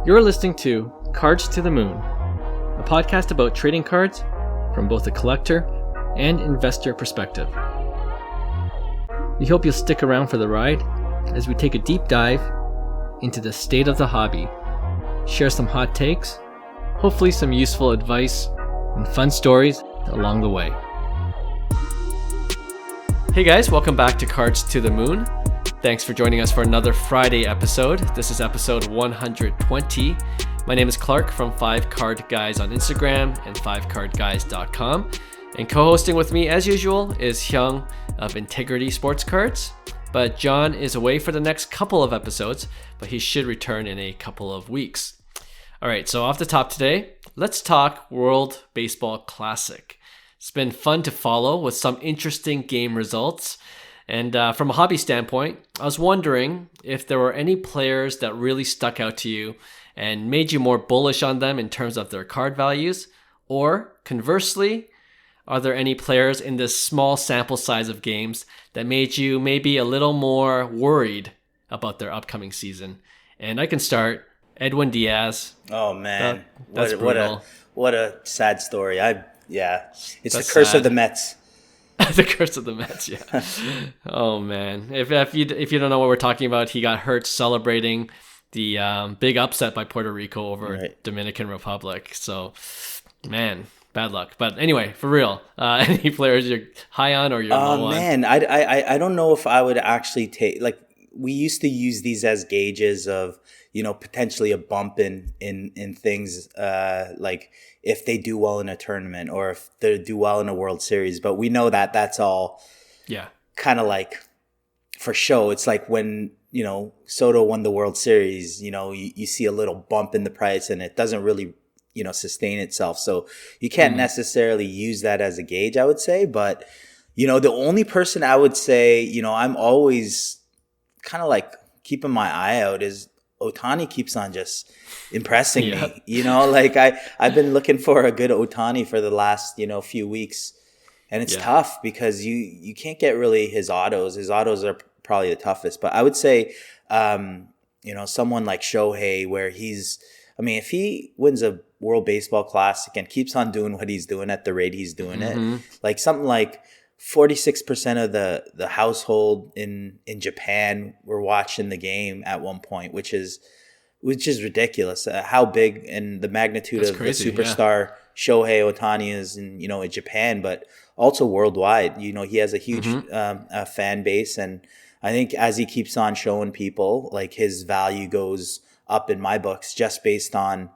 You're listening to Cards to the Moon, a podcast about trading cards from both a collector and investor perspective. We hope you'll stick around for the ride as we take a deep dive into the state of the hobby, share some hot takes, hopefully some useful advice, and fun stories along the way. Hey guys, welcome back to Cards to the Moon. Thanks for joining us for another Friday episode. This is episode 120. My name is Clark from 5 Card Guys on Instagram and 5cardguys.com. And co-hosting with me as usual is Hyung of Integrity Sports Cards. But John is away for the next couple of episodes, but he should return in a couple of weeks. All right, so off the top today, let's talk World Baseball Classic. It's been fun to follow with some interesting game results. And from a hobby standpoint, I was wondering if there were any players that really stuck out to you and made you more bullish on them in terms of their card values, or conversely, are there any players in this small sample size of games that made you maybe a little more worried about their upcoming season? And I can start. Edwin Diaz. Oh man, that's brutal. What a sad story. It's that's the curse sad. of the Mets. The curse of the Mets, yeah. Oh man, if you don't know what we're talking about, he got hurt celebrating the big upset by Puerto Rico over Dominican Republic. So, man, bad luck. But anyway, for real, any players you're high on or you're low on? Oh man, I don't know if I would actually take, like, we used to use these as gauges of, potentially a bump in things, like if they do well in a tournament or if they do well in a World Series. But we know that that's all kind of like for show. It's like when, Soto won the World Series, you see a little bump in the price and it doesn't really, sustain itself. So you can't necessarily use that as a gauge, I would say. But, the only person I would say, I'm always kind of like keeping my eye out is Ohtani keeps on just impressing me. Like I've been looking for a good Ohtani for the last, few weeks. And it's tough because you can't get really his autos. His autos are probably the toughest. But I would say, someone like Shohei, where if he wins a World Baseball Classic and keeps on doing what he's doing at the rate he's doing it, like something like 46% of the household in Japan were watching the game at one point, which is ridiculous. How big and the magnitude of crazy, the superstar Shohei Ohtani is in Japan, but also worldwide. He has a huge fan base, and I think as he keeps on showing people, like his value goes up in my books just based on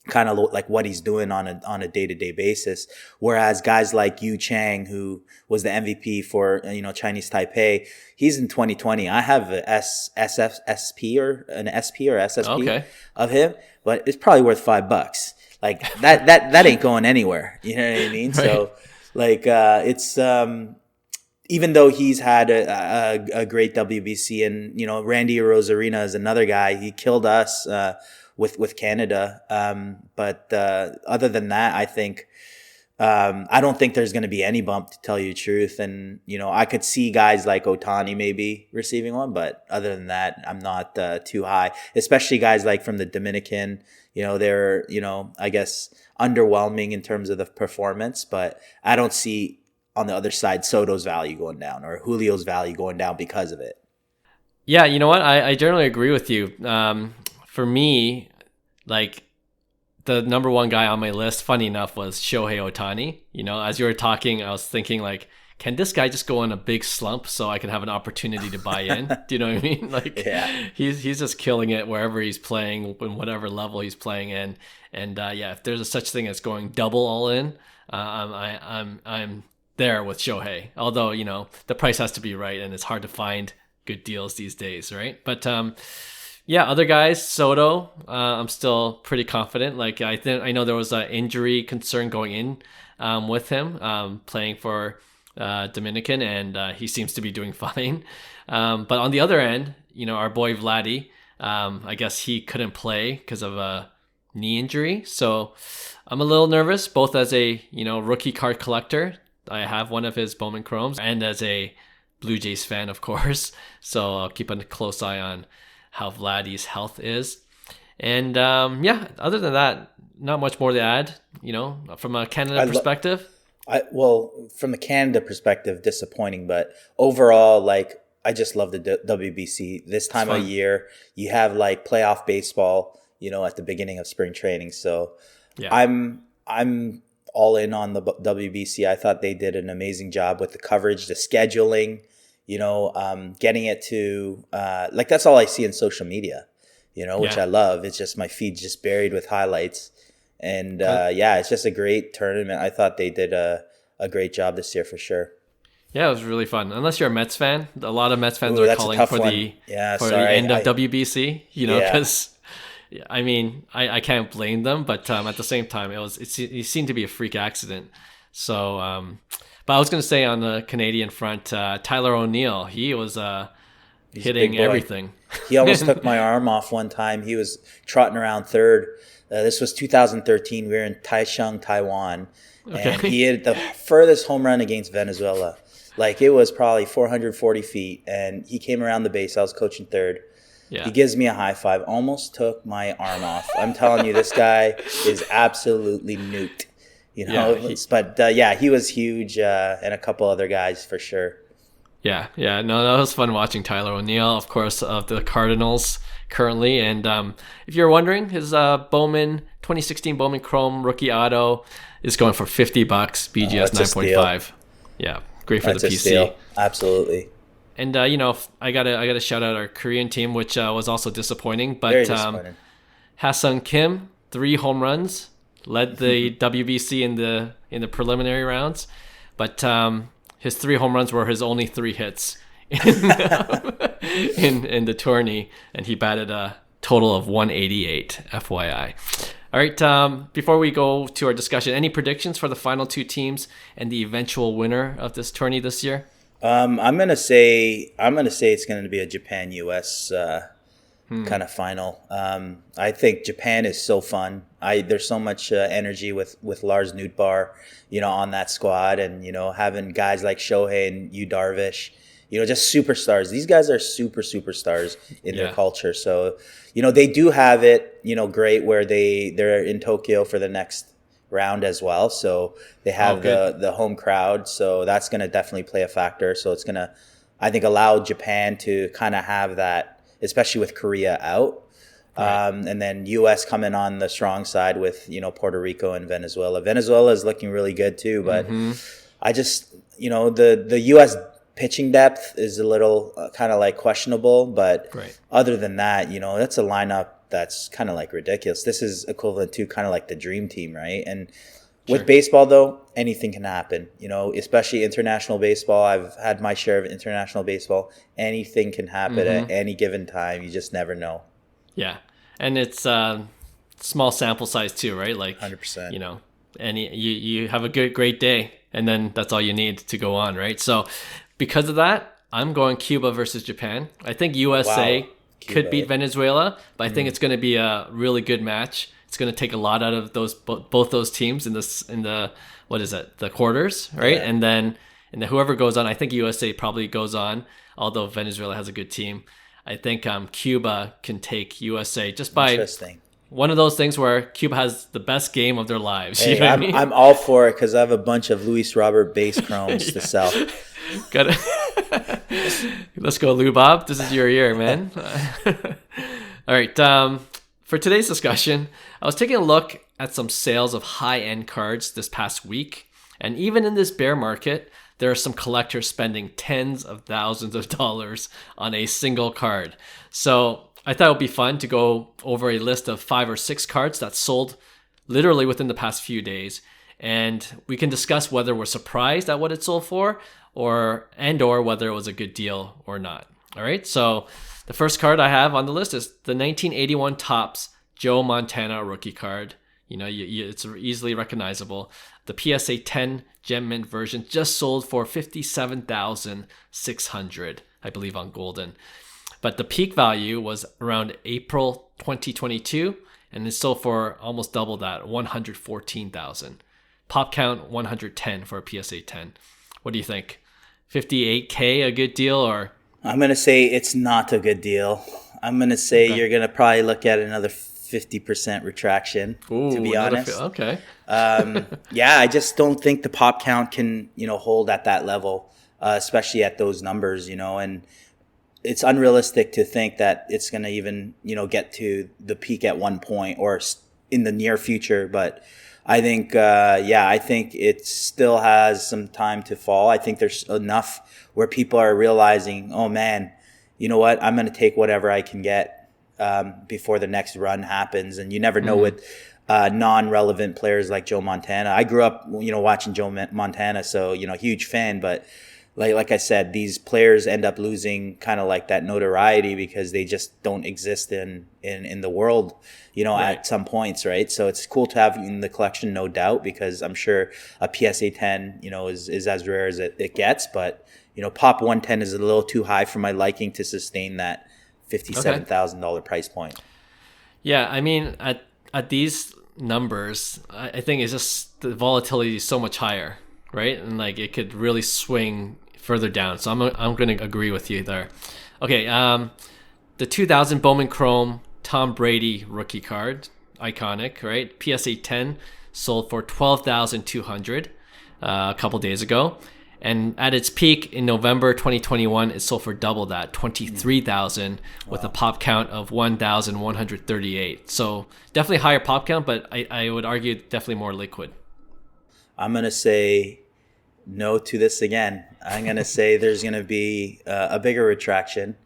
kind of like what he's doing on a day-to-day basis. Whereas guys like Yu Chang, who was the MVP for, Chinese Taipei, he's in 2020. I have an SSP or an SP or SSP of him, but it's probably worth $5. Like that ain't going anywhere. You know what I mean? Right. So like, it's, even though he's had a great WBC and, Randy Rosarina is another guy, he killed us, with Canada. But other than that, I think I don't think there's going to be any bump, to tell you the truth. And, I could see guys like Ohtani maybe receiving one, but other than that, I'm not too high, especially guys like from the Dominican. They're, I guess underwhelming in terms of the performance, but I don't see on the other side Soto's value going down or Julio's value going down because of it. Yeah, you know what? I generally agree with you. For me, like the number one guy on my list, funny enough, was Shohei Ohtani. As you were talking, I was thinking like, can this guy just go in a big slump so I can have an opportunity to buy in? Do you know what I mean? Like, he's just killing it wherever he's playing, in whatever level he's playing in. And if there's a such thing as going double all in, I'm there with Shohei. Although the price has to be right, and it's hard to find good deals these days, right? But other guys, Soto, I'm still pretty confident. Like I know there was an injury concern going in with him playing for Dominican, and he seems to be doing fine. But on the other end, our boy Vladdy, I guess he couldn't play because of a knee injury. So I'm a little nervous, both as a rookie card collector. I have one of his Bowman Chromes, and as a Blue Jays fan, of course. So I'll keep a close eye on how Vladdy's health is. And yeah, other than that, not much more to add. From a Canada perspective. Well, from a Canada perspective, disappointing, but overall, like I just love the WBC. This time of year, you have like playoff baseball, at the beginning of spring training. So Yeah. I'm all in on the WBC. I thought they did an amazing job with the coverage, the scheduling, getting it to like that's all I see in social media, which I love. It's just my feed's just buried with highlights. And it's just a great tournament. I thought they did a great job this year for sure. Yeah, it was really fun. Unless you're a Mets fan, a lot of Mets fans are calling for the end of WBC. Because I mean, I can't blame them, but at the same time, it seemed to be a freak accident. So, but I was going to say on the Canadian front, Tyler O'Neill, he was hitting everything. He almost took my arm off one time. He was trotting around third. This was 2013. We were in Taichung, Taiwan, and he hit the furthest home run against Venezuela. Like it was probably 440 feet, and he came around the base. I was coaching third. Yeah. He gives me a high five. Almost took my arm off. I'm telling you, this guy is absolutely nuked. He was huge, and a couple other guys for sure. Yeah. No, that was fun watching Tyler O'Neill, of course, of the Cardinals currently. And if you're wondering, his 2016 Bowman Chrome rookie auto is going for $50, BGS 9.5. Yeah, great for the PC. Steal. Absolutely. And I gotta shout out our Korean team, which was also disappointing. But very disappointing. Ha-Sung Kim, 3 home runs, led the WBC in the preliminary rounds, but his 3 home runs were his only 3 hits in the tourney, and he batted a total of 188, FYI. All right, before we go to our discussion, any predictions for the final 2 teams and the eventual winner of this tourney this year? I'm gonna say it's gonna be a Japan-US kind of final. I think Japan is so fun. There's so much energy with Lars Nootbaar, on that squad, and having guys like Shohei and Yu Darvish, just superstars. These guys are superstars in their culture. So, they do have it, great where they're in Tokyo for the next round as well. So they have the home crowd. So that's going to definitely play a factor. So it's going to, I think, allow Japan to kind of have that, especially with Korea out. Right. And then U.S. coming on the strong side with, Puerto Rico and Venezuela. Venezuela is looking really good too. But I just, the U.S. pitching depth is a little kind of like questionable. But other than that, that's a lineup that's kind of like ridiculous. This is equivalent to kind of like the dream team, right? And with baseball, though, anything can happen, especially international baseball. I've had my share of international baseball. Anything can happen at any given time. You just never know. Yeah. And it's small sample size too, right? Like 100%. You have a great day, and then that's all you need to go on, right? So because of that, I'm going Cuba versus Japan. I think USA could beat Venezuela, but I think it's going to be a really good match. It's going to take a lot out of both those teams in the what is it, the quarters, right? And then whoever goes on, I think USA probably goes on, although Venezuela has a good team. I think Cuba can take USA just by one of those things where Cuba has the best game of their lives. Hey, I'm all for it because I have a bunch of Luis Robert base chromes to sell. Got it. Let's go, Lou Bob. This is your year, man. All right. For today's discussion, I was taking a look at some sales of high-end cards this past week. And even in this bear market, there are some collectors spending tens of thousands of dollars on a single card. So I thought it would be fun to go over a list of 5 or 6 cards that sold literally within the past few days. And we can discuss whether we're surprised at what it sold for or whether it was a good deal or not. All right. So the first card I have on the list is the 1981 Topps Joe Montana rookie card. It's easily recognizable. The PSA 10 Gem Mint version just sold for $57,600, I believe, on Golden. But the peak value was around April 2022, and it sold for almost double that, $114,000. Pop count 110 for a PSA 10. What do you think? $58K a good deal, or? I'm going to say it's not a good deal. I'm going to say you're going to probably look at another $50 50% retraction, Ooh, to be honest. Okay. Yeah, I just don't think the pop count can, hold at that level, especially at those numbers, and it's unrealistic to think that it's going to even, get to the peak at one point or in the near future. But I think, I think it still has some time to fall. I think there's enough where people are realizing, oh man, you know what? I'm going to take whatever I can get before the next run happens. And you never know with non-relevant players like Joe Montana. I grew up, watching Joe Montana, so, huge fan. But like I said, these players end up losing kind of like that notoriety because they just don't exist in the world, Right. at some points, right? So it's cool to have in the collection, no doubt, because I'm sure a PSA 10, is as rare as it gets. But, Pop 110 is a little too high for my liking to sustain that $57,000 price point. Yeah, I mean, at these numbers, I think it's just the volatility is so much higher, right? And like it could really swing further down. So I'm going to agree with you there. Okay, the 2000 Bowman Chrome Tom Brady rookie card, iconic, right? PSA 10 sold for $12,200 a couple days ago. And at its peak in November 2021, it sold for double that, 23,000, with a pop count of 1,138. So definitely higher pop count, but I would argue definitely more liquid. I'm going to say no to this again. I'm going to say there's going to be a bigger retraction.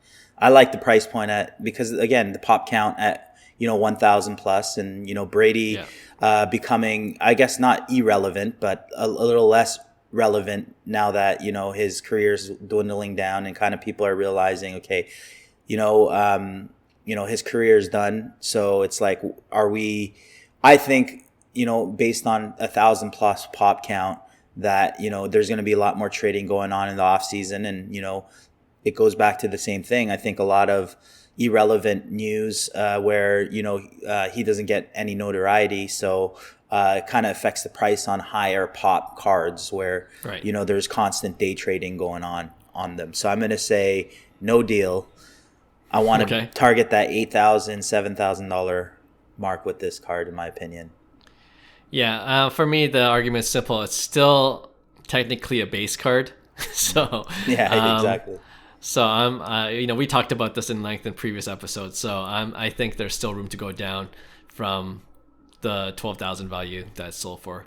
I like the price point because again, the pop count at, 1,000 plus, and, Brady becoming, I guess, not irrelevant, but a little less relevant now that, his career's dwindling down and kind of people are realizing, okay, his career's done. So it's like, I think, based on 1,000 plus pop count, that, there's going to be a lot more trading going on in the off season. And, it goes back to the same thing. I think a lot of irrelevant news where, he doesn't get any notoriety. So it kind of affects the price on higher pop cards where, Right. There's constant day trading going on them. So I'm going to say no deal. I want to target that $8,000, $7,000 mark with this card, in my opinion. Yeah, for me, the argument is simple. It's still technically a base card. So yeah, exactly. So we talked about this in length in previous episodes. So I think there's still room to go down from the 12,000 value that it's sold for.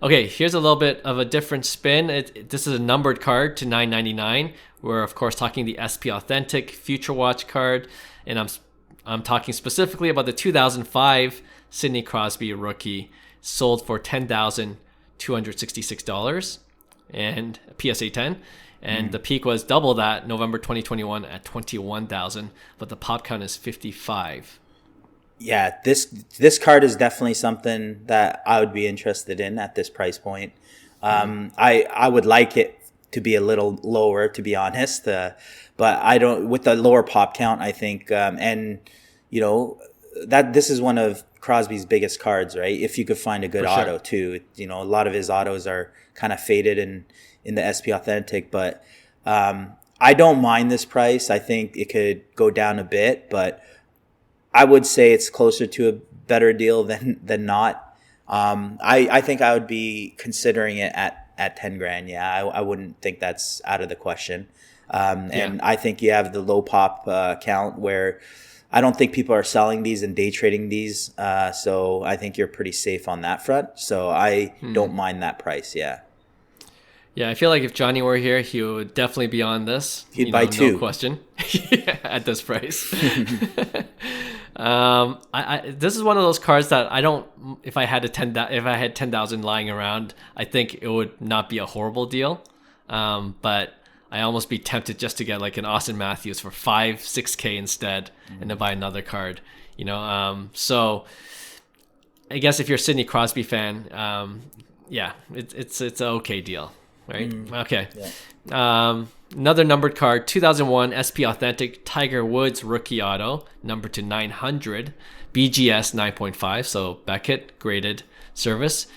Okay, here's a little bit of a different spin. This is a numbered card to $9.99. We're of course talking the SP Authentic Future Watch card, and I'm talking specifically about the 2005 Sidney Crosby rookie, sold for $10,266 and PSA 10. And the peak was double that, November 2021 at 21,000, but the pop count is 55. Yeah, this card is definitely something that I would be interested in at this price point. I would like it to be a little lower, to be honest, but I don't. With the lower pop count, I think, and that this is one of Crosby's biggest cards, right? If you could find a good auto too, a lot of his autos are kind of faded in the SP Authentic, but I don't mind this price. I think it could go down a bit, but I would say it's closer to a better deal than not. I think I would be considering it at 10 grand. Yeah, I wouldn't think that's out of the question. And I think you have the low pop count where I don't think people are selling these and day trading these. So I think you're pretty safe on that front. So I don't mind that price. Yeah. Yeah, I feel like if Johnny were here, he would definitely be on this. He'd buy two. No question. At this price. This is one of those cards that I don't. If I had 10,000 lying around, I think it would not be a horrible deal. But I almost be tempted just to get like an Austin Matthews for 5-6K instead, and then buy another card. So I guess if you're a Sidney Crosby fan, it's an okay deal. Right? Okay. Yeah. Another numbered card, 2001 SP Authentic Tiger Woods rookie auto, numbered to 900, BGS 9.5, so Beckett graded service,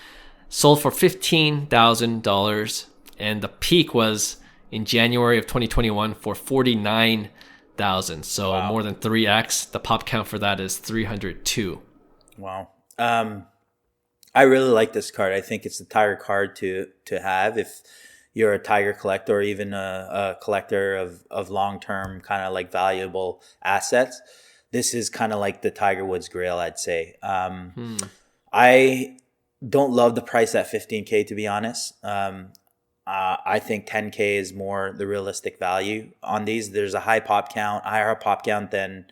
sold for $15,000, and the peak was in January of 2021 for $49,000. So more than 3x. The pop count for that is 302. Wow. I really like this card. I think it's the Tiger card to have if you're a Tiger collector or even a collector of long term kind of like valuable assets. This is kind of like the Tiger Woods Grail, I'd say. Hmm. I don't love the price at 15K, to be honest. I think 10K is more the realistic value on these. There's a higher pop count than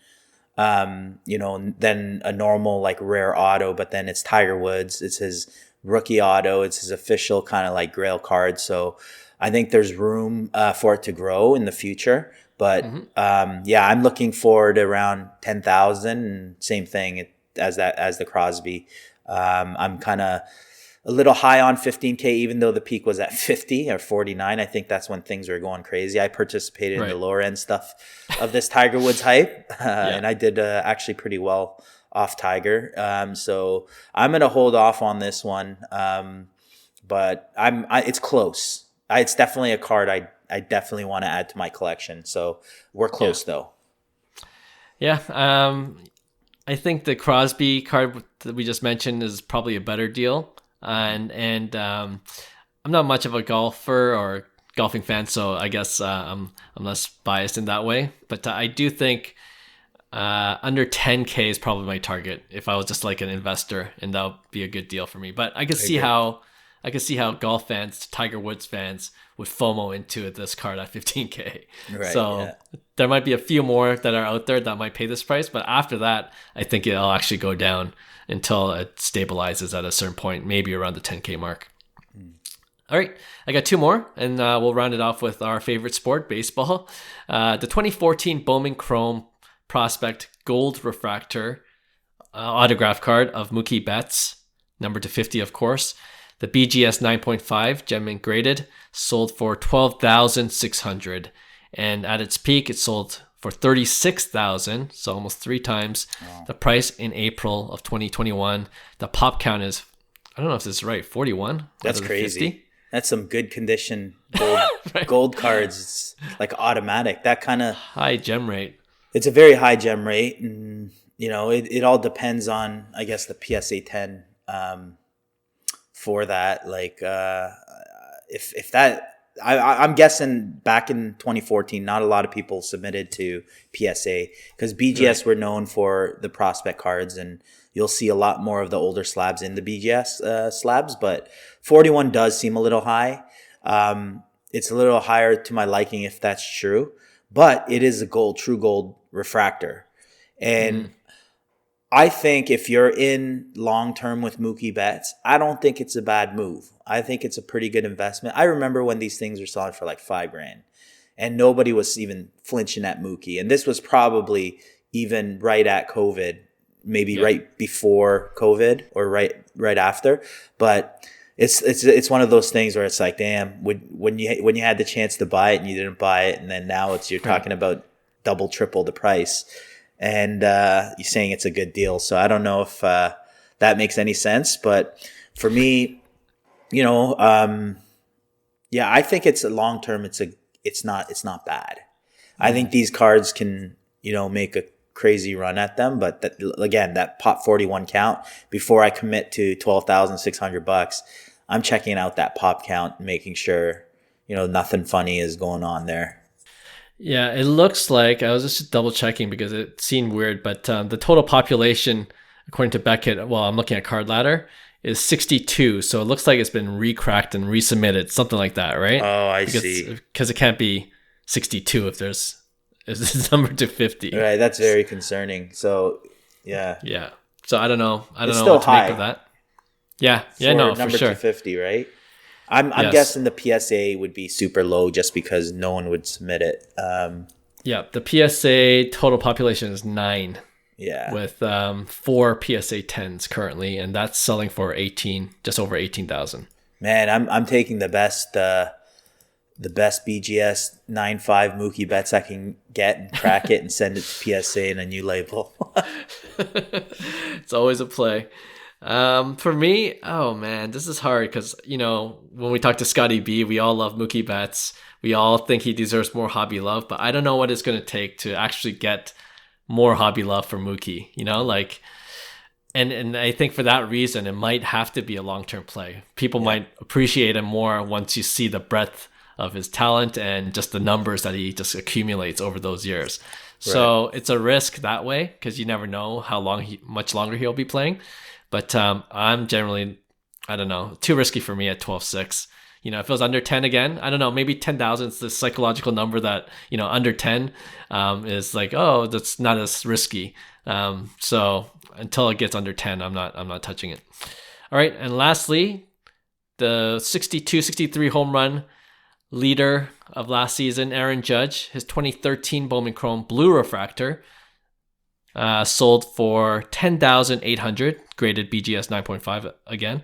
than a normal like rare auto, but then it's Tiger Woods. It's his rookie auto. It's his official kind of like grail card. So I think there's room for it to grow in the future. But Hmm. yeah, I'm looking forward to around 10,000. And same thing as the Crosby. I'm kind of a little high on 15K, even though the peak was at 50 or 49. I think that's when things were going crazy. I participated in the Right. lower end stuff of this Tiger Woods hype, Yeah. and I did actually pretty well off Tiger. So I'm going to hold off on this one, but it's close. It's definitely a card I definitely want to add to my collection. So we're Yeah. close though. Yeah. I think the Crosby card that we just mentioned is probably a better deal. And I'm not much of a golfer or golfing fan, so I guess I'm less biased in that way. But I do think under 10K is probably my target if I was just like an investor, and that would be a good deal for me. But I agree. I could see how golf fans, Tiger Woods fans, would FOMO into this card at 15K. Right. So Yeah. there might be a few more that are out there that might pay this price, but after that, I think it'll actually go down until it stabilizes at a certain point, maybe around the 10K mark. All right, I got two more, and we'll round it off with our favorite sport, baseball. The 2014 Bowman Chrome Prospect Gold Refractor autograph card of Mookie Betts, number to 50, of course. The BGS 9.5 gem mint graded, sold for $12,600, and at its peak, it sold for $36,000, so almost three times Wow. the price in April of 2021. The pop count is, I don't know if this is right, 41. That's rather than crazy. 50. That's some good condition gold Right. gold cards. It's like automatic. That kind of High gem rate. it's a very high gem rate, and it all depends on I guess the PSA 10 for that. Like if that I'm guessing back in 2014, not a lot of people submitted to PSA because BGS Right. were known for the prospect cards, and you'll see a lot more of the older slabs in the BGS slabs. But 41 does seem a little high. It's a little higher to my liking if that's true, but it is a true gold refractor, and Mhm. I think if you're in long term with Mookie Betts, I don't think it's a bad move. I think it's a pretty good investment. I remember when these things were selling for like $5,000 and nobody was even flinching at Mookie. And this was probably even right at COVID, maybe Yeah. right before COVID or right after. But it's one of those things where it's like, damn, when you had the chance to buy it and you didn't buy it, and then now you're Right. talking about double, triple the price, and you're saying it's a good deal. So I don't know if that makes any sense, but for me, yeah, I think it's a long term. It's not bad. I think these cards can make a crazy run at them, but again, that pop 41 count before I commit to $12,600, I'm checking out that pop count, and making sure nothing funny is going on there. Yeah, it looks like, I was just double checking because it seemed weird, but the total population, according to Beckett, well, I'm looking at Card Ladder, is 62. So it looks like it's been recracked and resubmitted, something like that, right? Oh, I see. Because it can't be 62 if it's number to 50. Right, that's very concerning. So, yeah, Yeah. So I don't know. I don't it's know still what to make of high that. Yeah. Yeah, for no, for number sure. 250, right? I'm Yes. guessing the PSA would be super low just because no one would submit it. Yeah. The PSA total population is 9 Yeah, with 4 PSA 10s currently, and that's selling for just over 18,000. man, I'm taking the best BGS 9.5 Mookie Betts I can get and crack it and send it to PSA in a new label. It's always a play. For me, oh man, this is hard because, when we talk to Scotty B, we all love Mookie Betts. We all think he deserves more hobby love, but I don't know what it's going to take to actually get more hobby love for Mookie. Like, And I think for that reason, it might have to be a long-term play. People might appreciate him more once you see the breadth of his talent and just the numbers that he just accumulates over those years. So it's a risk that way because you never know how much longer he'll be playing. But I'm generally, I don't know, too risky for me at 12.6. You know, if it was under 10 again, I don't know, maybe 10,000 is the psychological number that, you know, under 10 is like, oh, that's not as risky. So until it gets under 10, I'm not touching it. All right. And lastly, the 62-63 home run leader of last season, Aaron Judge, his 2013 Bowman Chrome Blue Refractor sold for $10,800, graded BGS 9.5 again.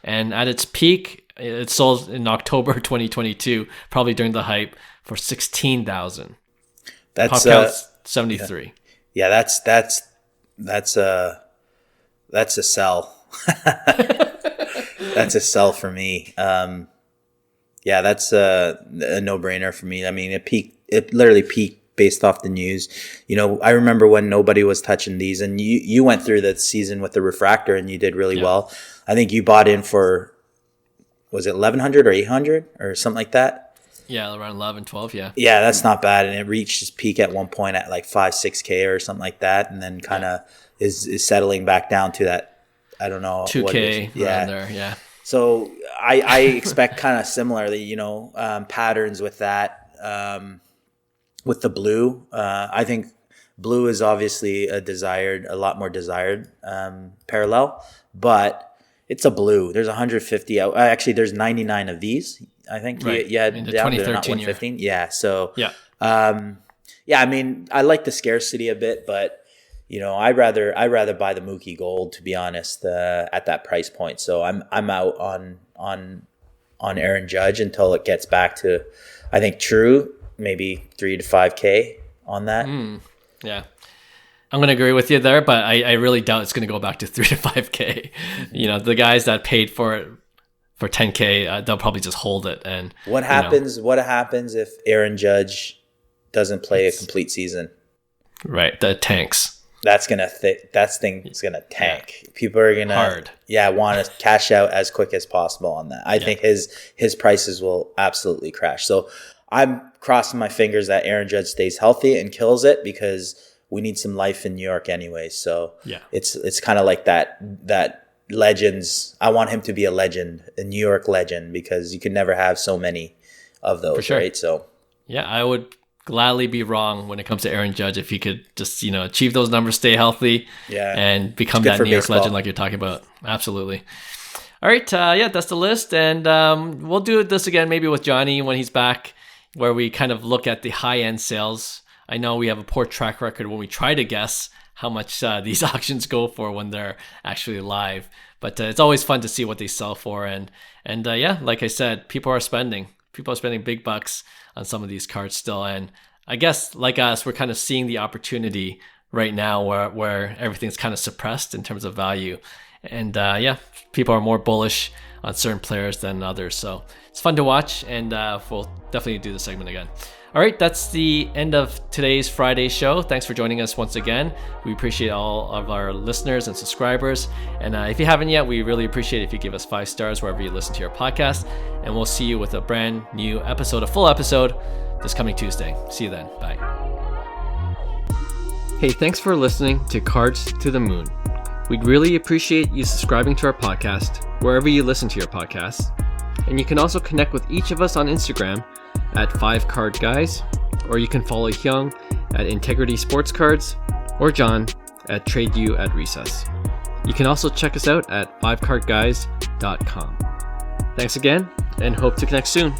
And at its peak, it sold in October 2022, probably during the hype, for $16,000. That's 73. Yeah, that's a sell. That's a sell for me. Yeah, that's a no-brainer for me. I mean, it literally peaked based off the news. You know, I remember when nobody was touching these, and you went through the season with the refractor and you did really well. I think you bought in for, was it 1,100 or 800 or something like that? Yeah, around 11, 12, yeah. Yeah, that's not bad. And it reached its peak at one point at like 5-6K or something like that, and then kind of is settling back down to that, I don't know. 2K around there, yeah. So I expect kind of similarly, you know, patterns with that. With the blue, I think blue is obviously a lot more desired parallel, but it's a blue. There's 150 out. Actually, there's 99 of these. I think. Right. Yeah, in the down 2013 there, not 115. Yeah. So. Yeah. Yeah. I mean, I like the scarcity a bit, but you know, I'd rather buy the Mookie Gold, to be honest, at that price point. So I'm out on Aaron Judge until it gets back to, I think, true, maybe 3 to 5K on that. Yeah. I'm going to agree with you there, but I really doubt it's going to go back to 3 to 5K. You know, the guys that paid for it for 10K, they'll probably just hold it. And what happens if Aaron Judge doesn't play a complete season? Right. The tanks. That thing's gonna tank. Yeah. People are gonna want to cash out as quick as possible on that. I think his prices will absolutely crash. So I'm crossing my fingers that Aaron Judge stays healthy and kills it, because we need some life in New York anyway. So it's kind of like that legends. I want him to be a legend, a New York legend, because you can never have so many of those, for sure. Right? So yeah, I would gladly be wrong when it comes to Aaron Judge if he could just, you know, achieve those numbers, stay healthy, and become that New York legend like you're talking about. Absolutely. All right, that's the list, and we'll do this again maybe with Johnny when he's back, where we kind of look at the high-end sales. I know we have a poor track record when we try to guess how much these auctions go for when they're actually live, but it's always fun to see what they sell for, and like I said, people are spending big bucks on some of these cards still. And I guess like us, we're kind of seeing the opportunity right now where everything's kind of suppressed in terms of value. And people are more bullish on certain players than others. So it's fun to watch, and we'll definitely do the segment again. All right, that's the end of today's Friday show. Thanks for joining us once again. We appreciate all of our listeners and subscribers. And if you haven't yet, we really appreciate it if you give us 5 stars wherever you listen to your podcast. And we'll see you with a brand new episode, a full episode, this coming Tuesday. See you then. Bye. Hey, thanks for listening to Cards to the Moon. We'd really appreciate you subscribing to our podcast wherever you listen to your podcasts. And you can also connect with each of us on Instagram at 5cardguys, or you can follow Hyung at Integrity Sports Cards, or John at TradeU at Recess. You can also check us out at 5cardguys.com. Thanks again, and hope to connect soon.